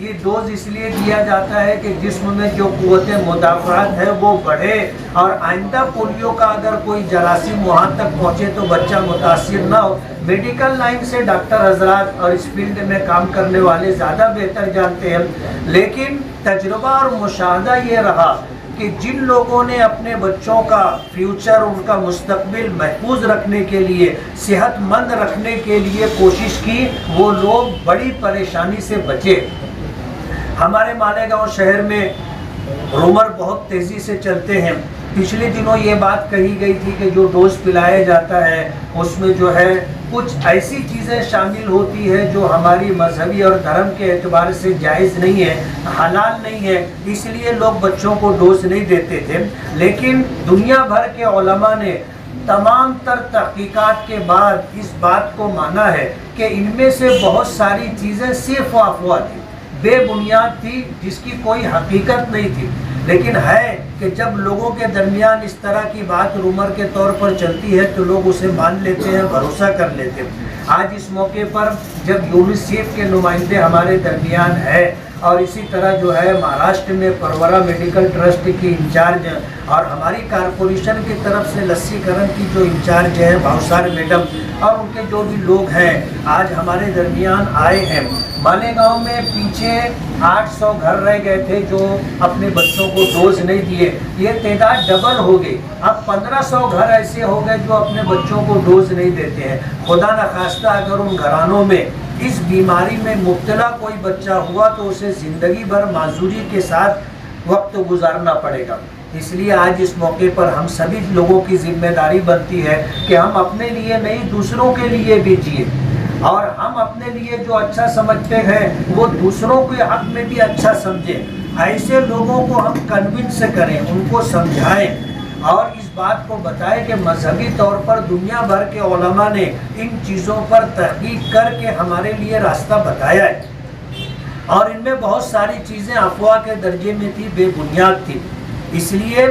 یہ ڈوز اس لیے دیا جاتا ہے کہ جسم میں جو قوت مدافعت ہے وہ بڑھے اور آئندہ پولیو کا اگر کوئی جراثیم وہاں تک پہنچے تو بچہ متاثر نہ ہو۔ میڈیکل لائن سے ڈاکٹر حضرات اور اس فیلڈ میں کام کرنے والے زیادہ بہتر جانتے ہیں، لیکن تجربہ اور مشاہدہ یہ رہا کہ جن لوگوں نے اپنے بچوں کا فیوچر، ان کا مستقبل محفوظ رکھنے کے لیے، صحت مند رکھنے کے لیے کوشش کی، وہ لوگ بڑی پریشانی سے بچے۔ ہمارے مالیگاؤں شہر میں رومر بہت تیزی سے چلتے ہیں۔ پچھلے دنوں یہ بات کہی گئی تھی کہ جو ڈوز پلایا جاتا ہے اس میں جو ہے کچھ ایسی چیزیں شامل ہوتی ہے جو ہماری مذہبی اور دھرم کے اعتبار سے جائز نہیں ہے، حلال نہیں ہے، اس لیے لوگ بچوں کو ڈوز نہیں دیتے تھے۔ لیکن دنیا بھر کے علماء نے تمام تر تحقیقات کے بعد اس بات کو مانا ہے کہ ان میں سے بہت ساری چیزیں صرف افواہ تھی، بے بنیاد تھی، جس کی کوئی حقیقت نہیں تھی۔ لیکن ہے کہ جب لوگوں کے درمیان اس طرح کی بات رومر کے طور پر چلتی ہے تو لوگ اسے مان لیتے ہیں، بھروسہ کر لیتے ہیں۔ آج اس موقع پر جب یونیسیف کے نمائندے ہمارے درمیان ہے اور اسی طرح جو ہے مہاراشٹر میں پرورا میڈیکل ٹرسٹ کی انچارج اور ہماری کارپوریشن کی طرف سے لسی کرن کی جو انچارج ہیں بھاؤسار میڈم اور ان کے جو بھی لوگ ہیں آج ہمارے درمیان آئے ہیں۔ مالیگاؤں میں پیچھے 800 گھر رہ گئے تھے جو اپنے بچوں کو ڈوز نہیں دیے، یہ تعداد ڈبل ہو گئی، اب 1500 گھر ایسے ہو گئے جو اپنے بچوں کو ڈوز نہیں دیتے ہیں۔ خدا نخواستہ اگر ان گھرانوں میں اس بیماری میں مبتلا کوئی بچہ ہوا تو اسے زندگی بھر معذوری کے ساتھ وقت گزارنا پڑے گا۔ اس لیے آج اس موقع پر ہم سبھی لوگوں کی ذمہ داری بنتی ہے کہ ہم اپنے لیے نہیں دوسروں کے لیے بھی جیے، اور ہم اپنے لیے جو اچھا سمجھتے ہیں وہ دوسروں کے حق میں بھی اچھا سمجھیں۔ ایسے لوگوں کو ہم کنونس کریں، ان کو سمجھائیں اور اس بات کو بتائیں کہ مذہبی طور پر دنیا بھر کے علماء نے ان چیزوں پر تحقیق کر کے ہمارے لیے راستہ بتایا ہے، اور ان میں بہت ساری چیزیں افواہ کے درجے میں تھی، بے بنیاد تھی۔ اس لیے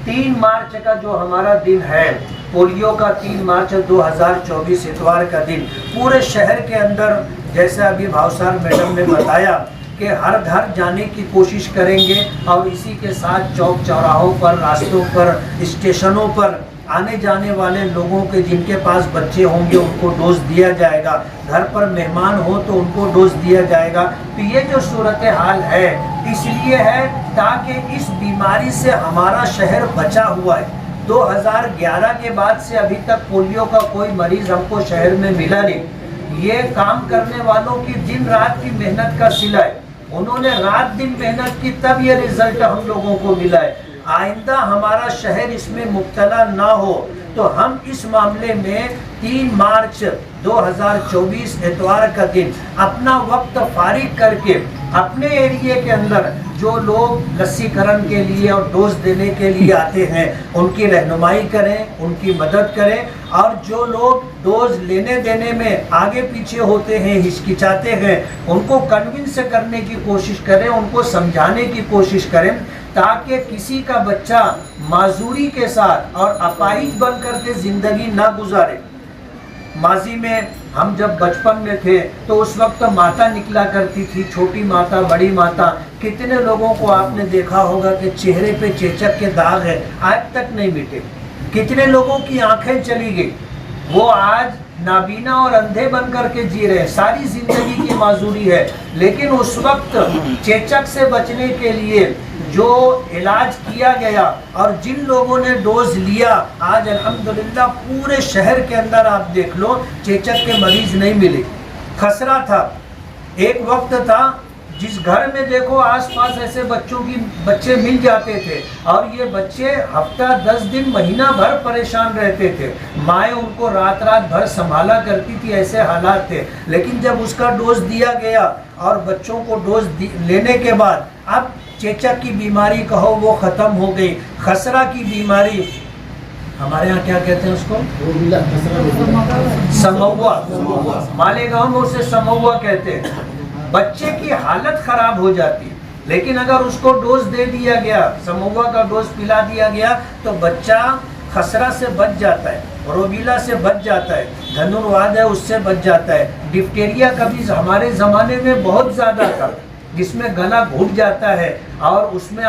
3 مارچ کا جو ہمارا دن ہے پولیو کا، 3 مارچ 2024 اتوار کا دن، پورے شہر کے اندر جیسے ابھی بھاؤسار میڈم نے بتایا کہ ہر گھر جانے کی کوشش کریں گے، اور اسی کے ساتھ چوک چوراہوں پر، راستوں پر، اسٹیشنوں پر آنے جانے والے لوگوں کے جن کے پاس بچے ہوں گے ان کو ڈوز دیا جائے گا، گھر پر مہمان ہو تو ان کو ڈوز دیا جائے گا۔ تو یہ جو صورتحال ہے اس لیے ہے تاکہ اس بیماری سے ہمارا شہر بچا ہوا ہے۔ 2011 کے بعد سے ابھی تک پولیو کا کوئی مریض ہم کو شہر میں ملا نہیں۔ یہ کام کرنے والوں کی دن رات کی محنت کا صلہ ہے، انہوں نے رات دن محنت کی تب یہ رزلٹ ہم لوگوں کو ملا ہے۔ آئندہ ہمارا شہر اس میں مبتلا نہ ہو تو ہم اس معاملے میں 3 مارچ 2024 اتوار کا دن اپنا وقت فارغ کر کے اپنے ایریے کے اندر جو لوگ لسی کرن کے لیے اور ڈوز دینے کے لیے آتے ہیں ان کی رہنمائی کریں، ان کی مدد کریں، اور جو لوگ ڈوز لینے دینے میں آگے پیچھے ہوتے ہیں، ہچکچاتے ہیں، ان کو کنونس کرنے کی کوشش کریں، ان کو سمجھانے کی کوشش کریں تاکہ کسی کا بچہ معذوری کے ساتھ اور اپاہج بن کر کے زندگی نہ گزارے۔ ماضی میں ہم جب بچپن میں تھے تو اس وقت ماتا نکلا کرتی تھی، چھوٹی ماتا، بڑی ماتا۔ کتنے لوگوں کو آپ نے دیکھا ہوگا کہ چہرے پہ چیچک کے داغ ہے، آج تک نہیں مٹے۔ کتنے لوگوں کی آنکھیں چلی گئی، وہ آج نابینا اور اندھے بن کر کے جی رہے ہیں، ساری زندگی کی معذوری ہے۔ لیکن اس وقت چیچک سے بچنے کے لیے جو علاج کیا گیا اور جن لوگوں نے ڈوز لیا، آج الحمدللہ پورے شہر کے اندر آپ دیکھ لو چیچک کے مریض نہیں ملے۔ خسرہ تھا، ایک وقت تھا جس گھر میں دیکھو آس پاس ایسے بچے مل جاتے تھے، اور یہ بچے ہفتہ 10 دن مہینہ بھر پریشان رہتے تھے، مائیں ان کو رات بھر سنبھالا کرتی تھی، ایسے حالات تھے۔ لیکن جب اس کا ڈوز دیا گیا اور بچوں کو ڈوز لینے کے بعد اب چیچک کی بیماری کہو وہ ختم ہو گئی، خسرہ کی بیماری، ہمارے ہاں کیا کہتے ہیں اس کو، سموا، مالیگاؤں میں اسے سموا کہتے ہیں۔ بچے کی حالت خراب ہو جاتی، لیکن اگر اس کو ڈوز دے دیا گیا، سموا کا ڈوز پلا دیا گیا تو بچہ خسرہ سے بچ جاتا ہے، روبیلا سے بچ جاتا ہے، دھنرواد ہے اس سے بچ جاتا ہے۔ ڈفٹیریا کا بھی ہمارے زمانے میں بہت زیادہ تھا، جس میں گلا گھٹ جاتا ہے اور اس میں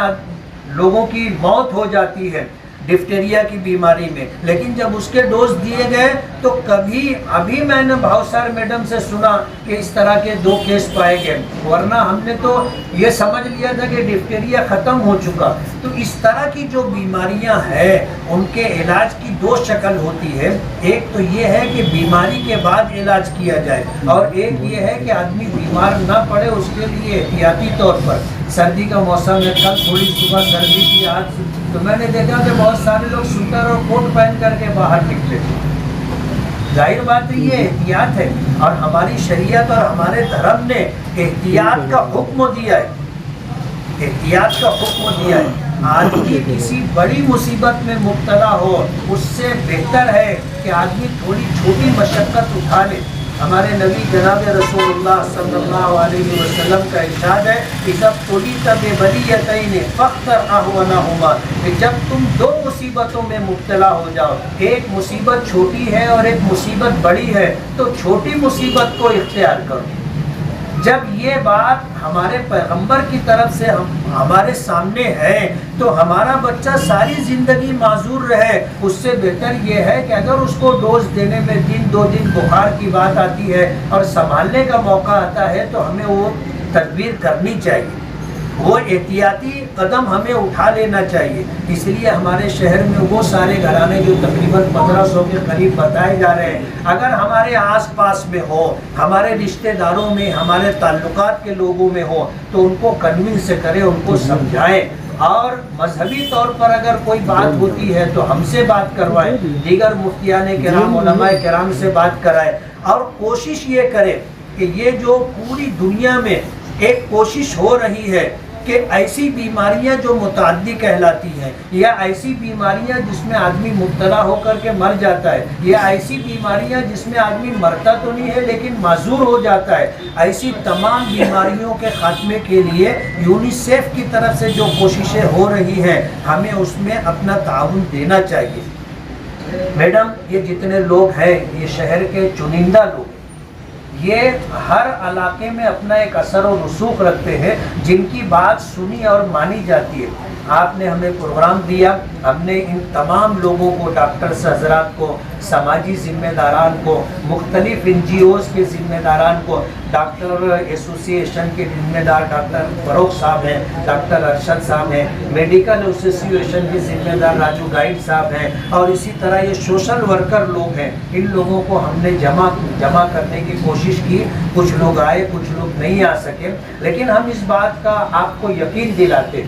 لوگوں کی موت ہو جاتی ہے ڈفٹیریا کی بیماری میں، لیکن جب اس کے ڈوز دیے گئے تو کبھی ابھی میں نے بھاؤسار میڈم سے سنا کہ اس طرح کے 2 کیس پائے گئے، ورنہ ہم نے تو یہ سمجھ لیا تھا کہ ڈفٹیریا ختم ہو چکا۔ تو اس طرح کی جو بیماریاں ہیں ان کے علاج کی 2 شکل ہوتی ہے، ایک تو یہ ہے کہ بیماری کے بعد علاج کیا جائے، اور ایک یہ ہے کہ آدمی بیمار نہ پڑے اس کے لیے احتیاطی طور پر۔ سردی کا موسم ہے، کل تھوڑی صبح سردی تھی، آج تو میں نے دیکھا کہ بہت سارے لوگ سویٹر اور کوٹ پہن کر کے باہر نکلے۔ ظاہر بات ہے یہ احتیاط ہے، اور ہماری شریعت اور ہمارے دھرم نے احتیاط کا حکم دیا ہے، احتیاط کا حکم دیا ہے۔ آدمی کسی بڑی مصیبت میں مبتلا ہو اس سے بہتر ہے کہ آدمی تھوڑی چھوٹی مشقت اٹھا لے۔ ہمارے نبی جناب رسول اللہ صلی اللہ علیہ وسلم کا ارشاد ہے کہ جب تم 2 مصیبتوں میں مبتلا ہو جاؤ، ایک مصیبت چھوٹی ہے اور ایک مصیبت بڑی ہے، تو چھوٹی مصیبت کو اختیار کرو۔ جب یہ بات ہمارے پیغمبر کی طرف سے ہمارے سامنے ہے تو ہمارا بچہ ساری زندگی معذور رہے، اس سے بہتر یہ ہے کہ اگر اس کو ڈوز دینے میں 1-2 دن بخار کی بات آتی ہے اور سنبھالنے کا موقع آتا ہے تو ہمیں وہ تدبیر کرنی چاہیے، وہ احتیاطی قدم ہمیں اٹھا لینا چاہیے۔ اس لیے ہمارے شہر میں وہ سارے گھرانے جو تقریباً 1500 کے قریب بتائے جا رہے ہیں، اگر ہمارے آس پاس میں ہو، ہمارے رشتہ داروں میں، ہمارے تعلقات کے لوگوں میں ہو، تو ان کو کنونس کریں، ان کو سمجھائیں، اور مذہبی طور پر اگر کوئی بات ہوتی ہے تو ہم سے بات کروائیں، دیگر مفتیان کرام، علماء کرام سے بات کرائیں، اور کوشش یہ کریں کہ یہ جو پوری دنیا میں ایک کوشش ہو رہی ہے کہ ایسی بیماریاں جو متعدی کہلاتی ہیں، یا ایسی بیماریاں جس میں آدمی مبتلا ہو کر کے مر جاتا ہے، یا ایسی بیماریاں جس میں آدمی مرتا تو نہیں ہے لیکن معذور ہو جاتا ہے، ایسی تمام بیماریوں کے خاتمے کے لیے یونیسیف کی طرف سے جو کوششیں ہو رہی ہیں، ہمیں اس میں اپنا تعاون دینا چاہیے۔ میڈم، یہ جتنے لوگ ہیں یہ شہر کے چنندہ لوگ، یہ ہر علاقے میں اپنا ایک اثر و رسوخ رکھتے ہیں، جن کی بات سنی اور مانی جاتی ہے۔ آپ نے ہمیں پروگرام دیا، ہم نے ان تمام لوگوں کو، ڈاکٹرز حضرات کو، سماجی ذمہ داران کو، مختلف NGOز کے ذمہ داران کو، ڈاکٹر ایسوسی ایشن کے ذمہ دار ڈاکٹر فروغ صاحب ہیں، ڈاکٹر ارشد صاحب ہیں، میڈیکل ایسوسی ایشن کے ذمہ دار راجو گائیڈ صاحب ہیں، اور اسی طرح یہ سوشل ورکر لوگ ہیں، ان لوگوں کو ہم نے جمع کرنے کی کوشش کی۔ کچھ لوگ آئے، کچھ لوگ نہیں آ سکے، لیکن ہم اس بات کا آپ کو یقین دلاتے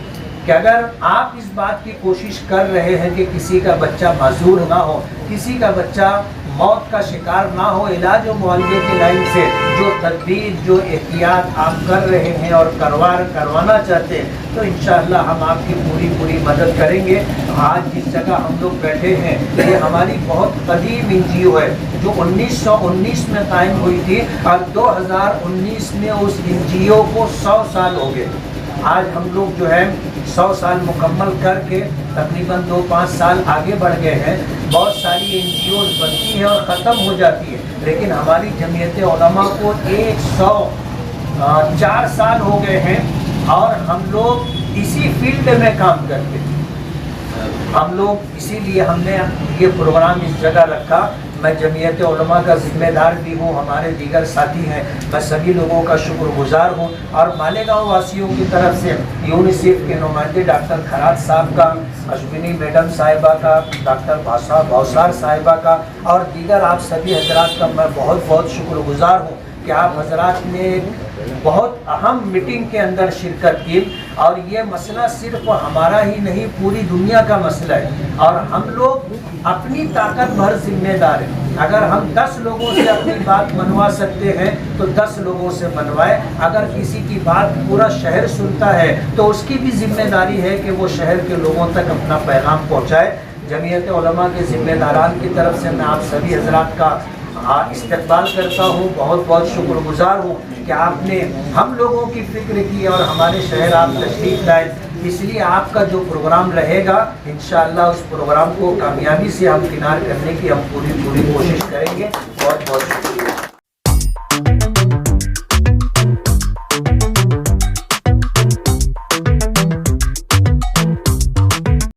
کہ اگر آپ اس بات کی کوشش کر رہے ہیں کہ کسی کا بچہ معذور نہ ہو، کسی کا بچہ موت کا شکار نہ ہو، علاج و معالجے کی لائن سے جو تدبیر، جو احتیاط آپ کر رہے ہیں اور کروانا چاہتے ہیں، تو انشاءاللہ ہم آپ کی پوری مدد کریں گے۔ آج جس جگہ ہم لوگ بیٹھے ہیں یہ ہماری بہت قدیم NGO ہے جو 1919 میں قائم ہوئی تھی، اور 2019 میں اس NGO کو 100 سال ہو گئے۔ آج ہم لوگ جو ہے 100 سال مکمل کر کے تقریباً 2-5 سال آگے بڑھ گئے ہیں۔ بہت ساری NGOز بنتی ہیں اور ختم ہو جاتی ہیں، لیکن ہماری جمعیت علماء کو 104 سال ہو گئے ہیں، اور ہم لوگ اسی فیلڈ میں کام کرتے ہیں۔ ہم لوگ اسی لیے ہم نے یہ پروگرام اس جگہ رکھا۔ میں جمعیت علماء کا ذمہ دار بھی ہوں، ہمارے دیگر ساتھی ہیں، میں سبھی لوگوں کا شکر گزار ہوں، اور مالیگاؤں واسیوں کی طرف سے یونیسیف کے نمائندے ڈاکٹر خراج صاحب کا، اشونی میڈم صاحبہ کا، ڈاکٹر بھاؤسار صاحبہ کا، اور دیگر آپ سبھی حضرات کا میں بہت شکر گزار ہوں کہ آپ حضرات نے بہت اہم میٹنگ کے اندر شرکت کی، اور یہ مسئلہ صرف ہمارا ہی نہیں، پوری دنیا کا مسئلہ ہے، اور ہم لوگ اپنی طاقت بھر ذمہ دار ہیں۔ اگر ہم 10 لوگوں سے اپنی بات منوا سکتے ہیں تو 10 لوگوں سے منوائے۔ اگر کسی کی بات پورا شہر سنتا ہے تو اس کی بھی ذمہ داری ہے کہ وہ شہر کے لوگوں تک اپنا پیغام پہنچائے۔ جمعیت علماء کے ذمہ داران کی طرف سے میں آپ سبھی حضرات کا استقبال کرتا ہوں، بہت شکر گزار ہوں کہ آپ نے ہم لوگوں کی فکر کی اور ہمارے شہر آپ تشریف لائے۔ اس لیے آپ کا جو پروگرام رہے گا انشاءاللہ اس پروگرام کو کامیابی سے ہم کنار کرنے کی ہم پوری کوشش کریں گے۔ بہت شکریہ۔